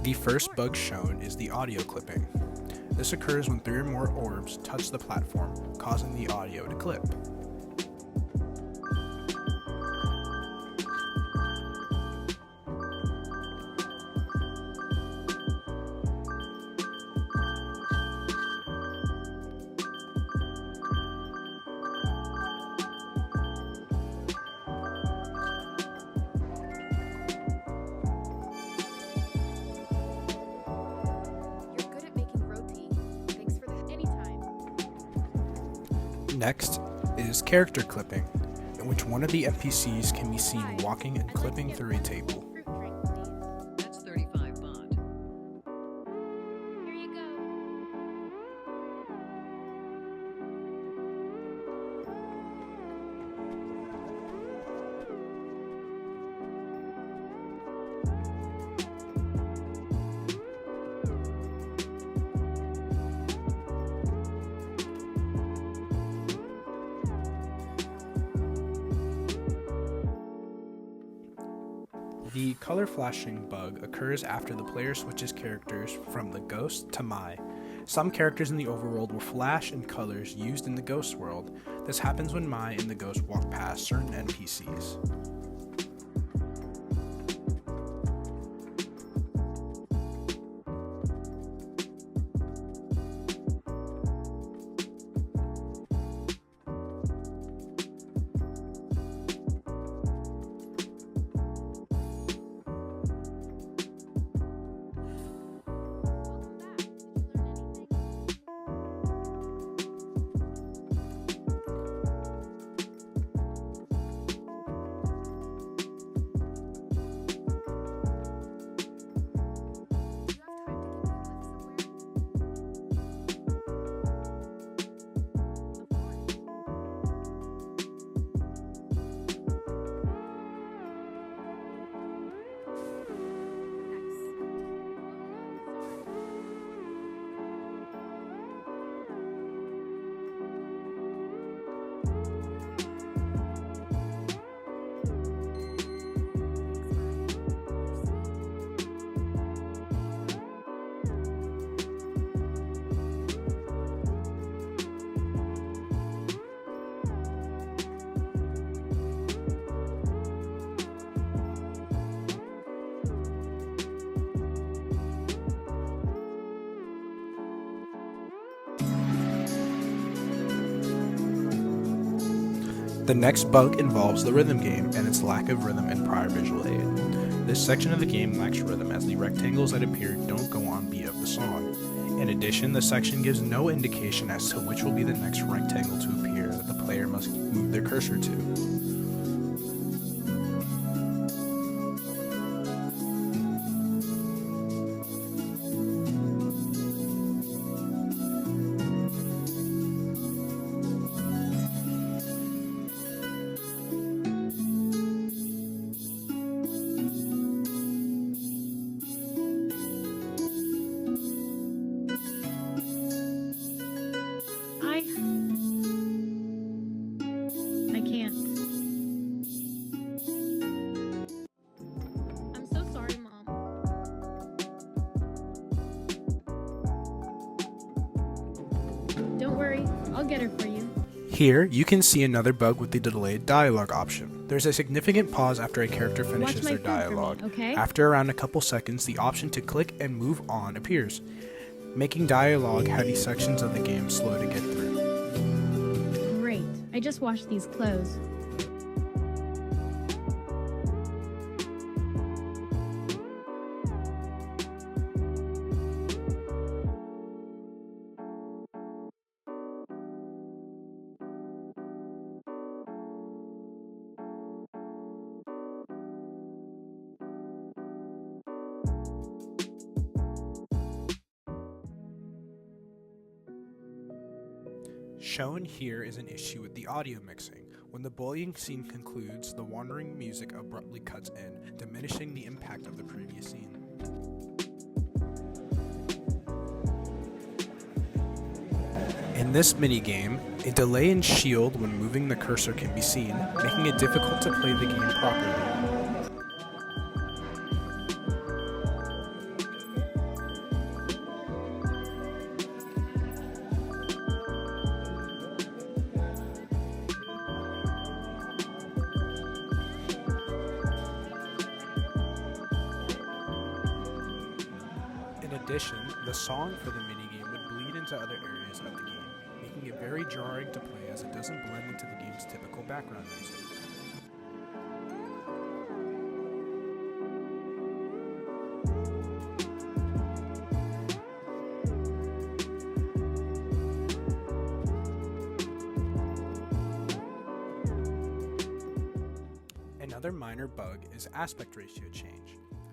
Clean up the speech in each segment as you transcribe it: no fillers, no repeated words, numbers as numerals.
The first bug shown is the audio clipping. This occurs when 3 or more orbs touch the platform, causing the audio to clip. Next is character clipping, in which one of the NPCs can be seen walking and clipping through a table. That's 35 baht. Here you go. The color flashing bug occurs after the player switches characters from the Ghost to Mai. Some characters in the overworld will flash in colors used in the Ghost world. This happens when Mai and the Ghost walk past certain NPCs. The next bug involves the rhythm game and its lack of rhythm in prior visual aid. This section of the game lacks rhythm as the rectangles that appear don't go on beat of the song. In addition, the section gives no indication as to which will be the next rectangle to appear that the player must move their cursor to. I can't. I'm so sorry, Mom. Don't worry, I'll get her for you. Here, you can see another bug with the delayed dialogue option. There's a significant pause after a character finishes my their food for me, dialogue. okay? After around a couple seconds, the option to click and move on appears, making dialogue-heavy sections of the game slow to get through. Great. I just washed these clothes. Shown here is an issue with the audio mixing. When the bullying scene concludes, the wandering music abruptly cuts in, diminishing the impact of the previous scene. In this minigame, a delay in shield when moving the cursor can be seen, making it difficult to play the game properly. addition, the song for the minigame would bleed into other areas of the game, making it very jarring to play as it doesn't blend into the game's typical background music. Another minor bug is aspect ratio change.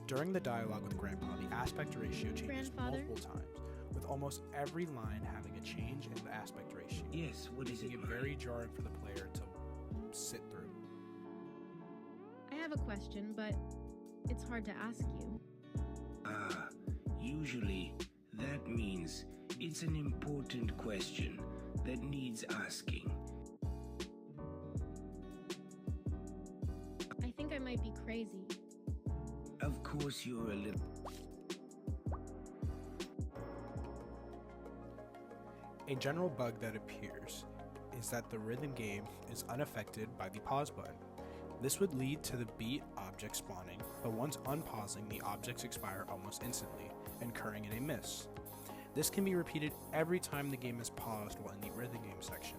During the dialogue with Grandpa, the aspect ratio changes Grandfather? multiple times, with almost every line having a change in the aspect ratio. Yes, what is it? Making it very jarring for the player to sit through. I have a question, but it's hard to ask you. Usually that means it's an important question that needs asking. I think I might be crazy. Of course you're a little... A general bug that appears is that the rhythm game is unaffected by the pause button. This would lead to the beat object spawning, but once unpausing, the objects expire almost instantly, incurring in a miss. This can be repeated every time the game is paused while in the rhythm game section.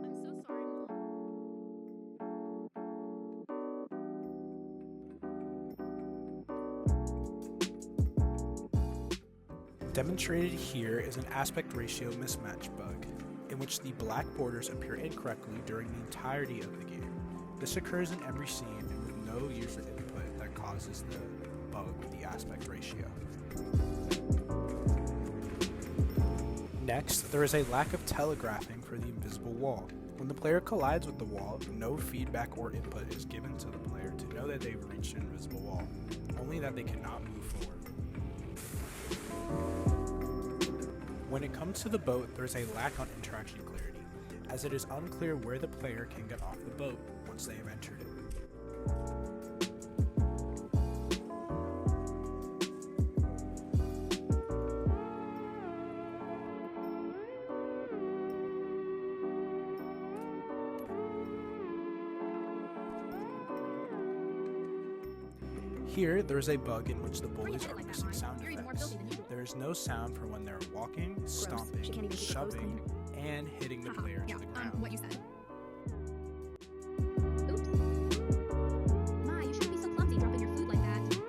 I'm so sorry, Mom. Demonstrated here is an aspect ratio mismatch bug, in which the black borders appear incorrectly during the entirety of the game. This occurs in every scene and with no user input that causes the bug with the aspect ratio. Next, there is a lack of telegraphing for the invisible wall. When the player collides with the wall, no feedback or input is given to the player to know that they've reached an invisible wall, only that they cannot move forward. When it comes to the boat, there is a lack on interaction clarity, as it is unclear where the player can get off the boat once they have entered it. Here, there is a bug in which the bullies are missing sound effects. There is no sound for when they're walking, stomping, shoving, and hitting the player to the ground. What you said. Oops. Ma, you shouldn't be so clumsy dropping your food like that.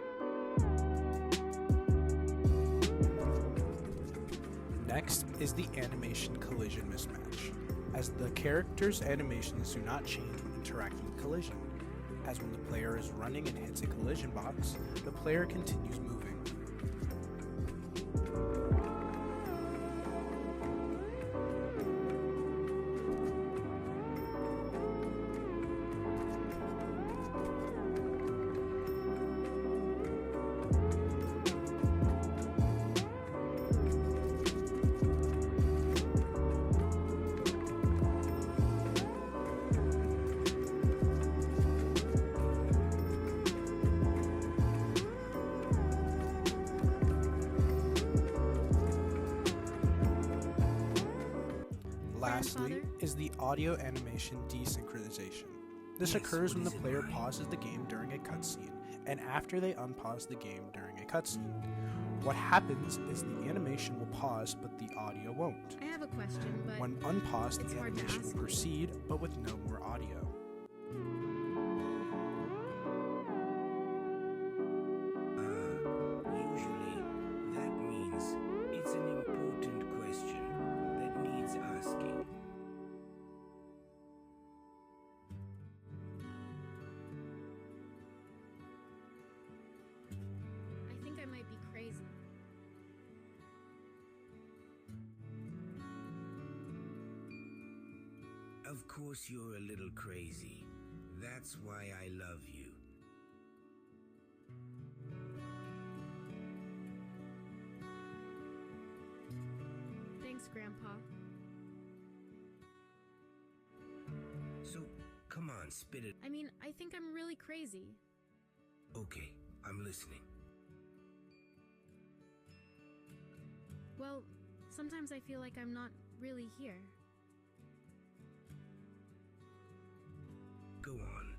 Next is the animation collision mismatch, as the character's animations do not change when interacting with collision. As when the player is running and hits a collision box, the player continues moving. Lastly is the audio animation desynchronization. This occurs when the player pauses the game during a cutscene and after they unpause the game during a cutscene. What happens is the animation will pause but the audio won't. I have a question, but When unpaused, it's the hard to animation will ask. proceed but with no more audio. Usually that means it's an important question that needs asking. I think I might be crazy. Of course you're a little crazy. That's why I love you. Thanks, Grandpa. So, come on, spit it. I mean, I think I'm really crazy. Okay, I'm listening. Well, sometimes I feel like I'm not really here. Go on.